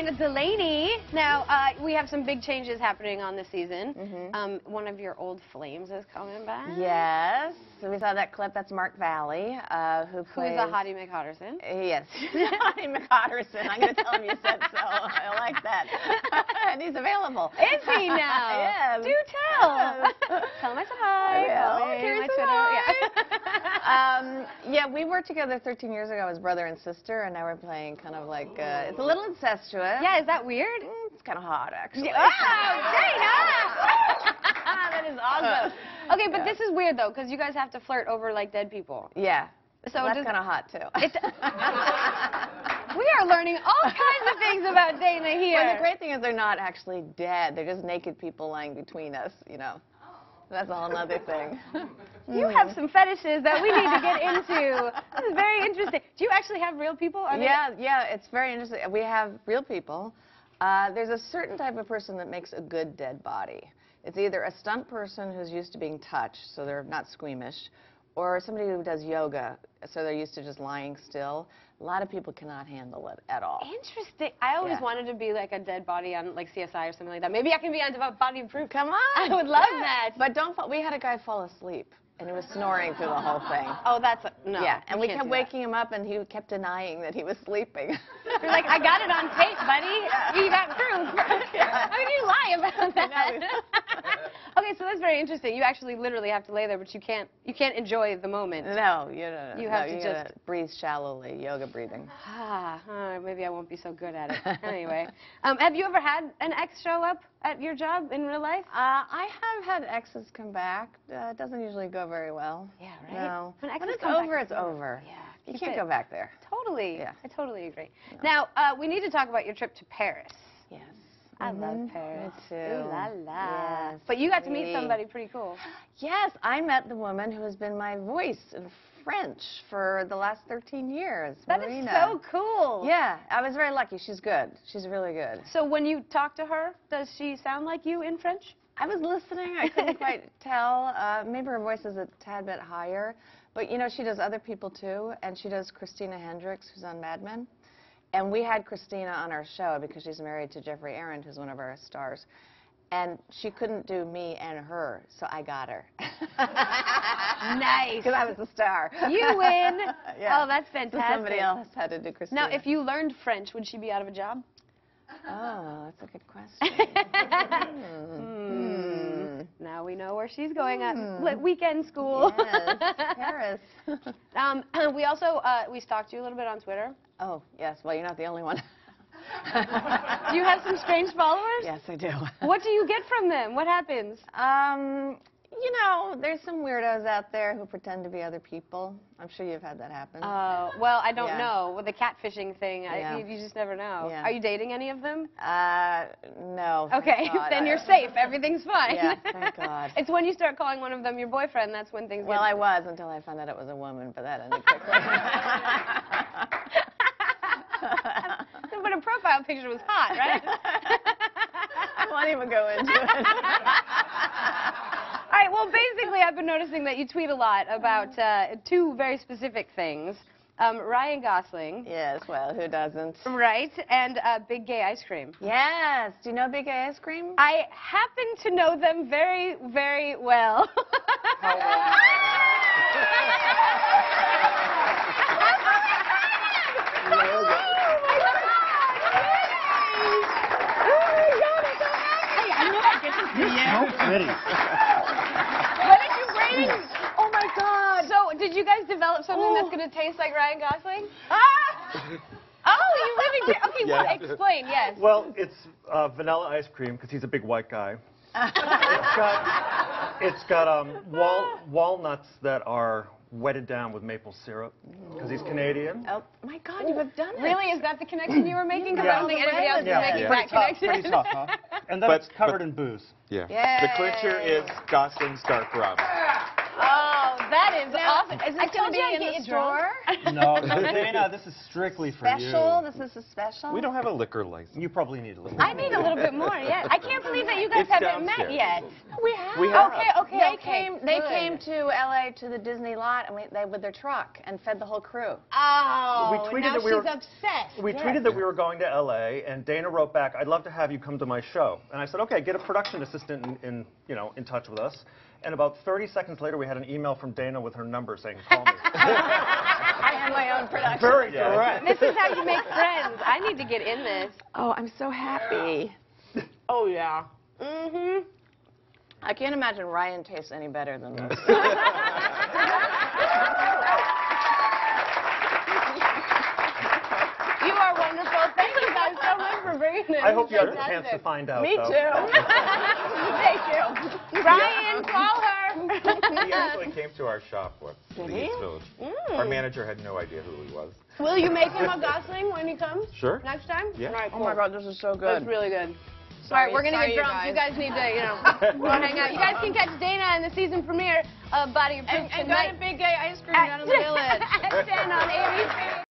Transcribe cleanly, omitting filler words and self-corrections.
Dana Delany. Now, we have some big changes happening on this season. One of your old flames is coming back. Yes. So we saw that clip. That's Mark Valley, who plays... Who's a Hottie McHotterson. Yes. Hottie McHotterson. I'm going to tell him you said so. I like that. And he's available. Is he now? Yes. Do tell. Tell him I said hi. Yeah, we worked together 13 years ago as brother and sister, and now we're playing kind of like, it's a little incestuous. Yeah, is that weird? It's kind of hot, actually. Oh, Dana! That is awesome. Okay, but this is weird, though, because you guys have to flirt over, like, dead people. Yeah. So that's kind of hot, too. We are learning all kinds of things about Dana here. Well, the great thing is they're not actually dead. They're just naked people lying between us, you know. That's a whole other thing. You have some fetishes that we need to get into. This is very interesting. Do you actually have real people? Yeah, it's very interesting. We have real people. There's a certain type of person that makes a good dead body. It's either a stunt person who's used to being touched, so they're not squeamish, or somebody who does yoga, so they're used to just lying still. A lot of people cannot handle it at all. Interesting. I always wanted to be like a dead body on like CSI or something like that. Maybe I can be on Body Proof. Come on. I would love that. But don't fall. We had a guy fall asleep, and he was snoring through the whole thing. Oh, that's no. Yeah, and we kept waking him up, and he kept denying that he was sleeping. You're like, I got it on tape, buddy. Yeah. You got proof. How can you lie about that? Okay, so that's very interesting. You actually literally have to lay there, but you can't enjoy the moment. No, you don't. You have to just breathe shallowly, yoga breathing. Maybe I won't be so good at it. Anyway, have you ever had an ex show up at your job in real life? I have had exes come back. It doesn't usually go very well. Yeah, right? No. When it's over, it's over. Yeah. You can't go back there. Totally. Yeah. I totally agree. No. Now, we need to talk about your trip to Paris. Yes. I love Paris. Me too. Ooh la la. Yes, but you got to meet somebody pretty cool. Yes, I met the woman who has been my voice in French for the last 13 years. That Marina. is so cool. Yeah, I was very lucky. She's good. She's really good. So when you talk to her, does she sound like you in French? I was listening. I couldn't quite tell. Maybe her voice is a tad bit higher. But, you know, she does other people, too. And she does Christina Hendricks, who's on Mad Men. And we had Christina on our show because she's married to Jeffrey Arend, who's one of our stars. And she couldn't do me and her, so I got her. Nice. Because I was the star. You win. Yeah. Oh, that's fantastic. So somebody else had to do Christina. Now, if you learned French, would she be out of a job? Oh, that's a good question. Now we know where she's going at weekend school. Yes, Paris. We also, we stalked you a little bit on Twitter. Oh, yes. Well, you're not the only one. Do you have some strange followers? Yes, I do. What do you get from them? What happens? You know, there's some weirdos out there who pretend to be other people. I'm sure you've had that happen. Well, I don't know. With the catfishing thing, you just never know. Yeah. Are you dating any of them? No. Okay, then you're safe. Everything's fine. Yeah, thank God. It's when you start calling one of them your boyfriend, that's when things Well, I was until I found out it was a woman, but that ended quickly. But a profile picture was hot, right? I won't even go into it. All right, well, basically, I've been noticing that you tweet a lot about two very specific things. Ryan Gosling. Yes, well, who doesn't? Right, and Big Gay Ice Cream. Yes. Do you know Big Gay Ice Cream? I happen to know them very, very well. How well? What did you bring? Oh my God! So, did you guys develop something that's going to taste like Ryan Gosling? Oh, you really did? Okay, well, explain. Yes. Well, it's vanilla ice cream because he's a big white guy. It's got walnuts that are wetted down with maple syrup because he's Canadian. Oh my God, you have done it. Really? Is that the connection you were making? Because I don't think anybody else is making that connection. Pretty tough, huh? And then it's covered in booze. Yeah. Yay. The clincher is Gosling's dark rum. Oh, That is awesome. Is this going to be in the store? No, Dana, this is strictly for Special? you. This is a special? We don't have a liquor license. You probably need a little. I need a little bit more, yeah. I can't believe that you guys It's haven't met downstairs. yet. We have. We have. Okay. They Good. came to LA to the Disney lot and they with their truck and fed the whole crew. Oh, We tweeted now that we she's were- obsessed. We Yes. tweeted that we were going to LA, and Dana wrote back, "I'd love to have you come to my show." And I said, "Okay, get a production assistant in touch with us." And about 30 seconds later, we had an email from Dana with her number saying, "Call me." I had my own production. Very correct. This is how you make friends. I need to get in this. Oh, I'm so happy. Oh, yeah. Mm-hmm. I can't imagine Ryan tastes any better than this. You are wonderful. Thank you guys so much for bringing this. I hope you had a Fantastic. chance to find out. Me though. too. Thank you. Ryan, call her. He actually came to our shop once in the he? East Village. Our manager had no idea who he was. Will you make him a Gosling when he comes? Sure. Next time? Yeah. All right, Oh cool. my God, this is so That's good. really good. All right, we're going to get drunk. You guys need to, go hang out. You guys can catch Dana in the season premiere of Body of Proof And go tonight to Big Gay Ice Cream down in the Village. at 10 on ABC.